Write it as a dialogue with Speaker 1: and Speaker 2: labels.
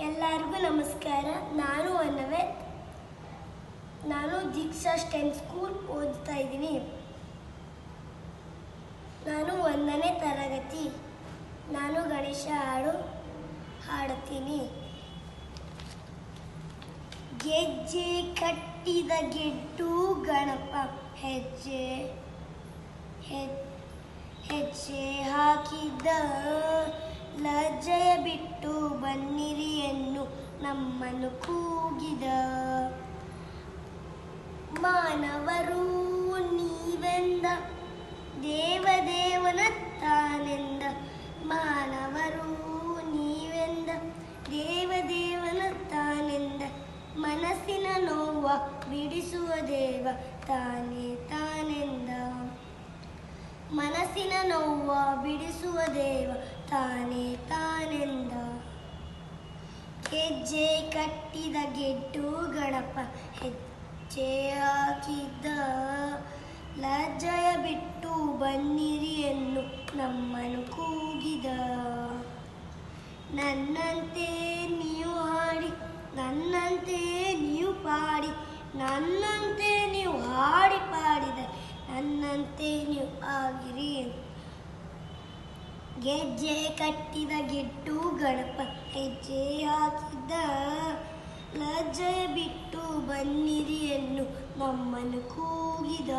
Speaker 1: ಎಲ್ಲರಿಗೂ ನಮಸ್ಕಾರ. ನಾನು ದೀಕ್ಷಾ ಸ್ಟೆಮ್ ಸ್ಕೂಲ್ ಓದ್ತಾ ಇದ್ದೀನಿ. ನಾನು 1ನೇ ತರಗತಿ. ನಾನು ಗಣೇಶ ಹಾಡುತ್ತೀನಿ. ಗೆಜ್ಜೆ ಕಟ್ಟಿದ ಗೆಡ್ಡು ಗಣಪ ಹೆಜ್ಜೆ ಹಾಕಿದ ಲಜ್ಜೆಯ ಬಿಟ್ಟು ಬನ್ನಿರಿ ಎನ್ನು ನಮ್ಮನ್ನು ಕೂಗಿದ. ಮಾನವರು ನೀವೆಂದ ದೇವದೇವನ ತಾನೆಂದ. ಮಾನವರು ನೀವೆಂದ ದೇವದೇವನ ತಾನೆಂದ. ಮನಸ್ಸಿನ ನೋವ ಬಿಡಿಸುವ ದೇವ ತಾನೆಂದ. ಮನಸ್ಸಿನ ನೋವ ಬಿಡಿಸುವ ದೇವ ತಾನೆಂದ. ಹೆಜ್ಜೆ ಕಟ್ಟಿದ ಗೆಡ್ಡು ಗಣಪ ಹೆಜ್ಜೆ ಹಾಕಿದ್ದ ಲಜ್ಜೆಯ ಬಿಟ್ಟು ಬನ್ನಿರಿ ಎನ್ನು ನಮ್ಮನ್ನು ಕೂಗಿದ. ನನ್ನಂತೆ ನೀವು ಹಾಡಿ, ನನ್ನಂತೆ ನೀವು ಪಾಡಿ, ನನ್ನಂತೆ ನೀವು ಹಾಡಿ ಪಾಡಿದ, ನನ್ನಂತೆ ನೀವು ಆಗಿರಿ. ಗೆಜ್ಜೆ ಕಟ್ಟಿದ ಗೆಡ್ಡು ಗಣಪ ಹೆಜ್ಜೆ ಹಾಕಿದ್ದ ಲಜ್ಜೆಯ ಬಿಟ್ಟು ಬನ್ನಿರಿ ಎನ್ನು ನಮ್ಮನ್ನು ಕೂಗಿದ.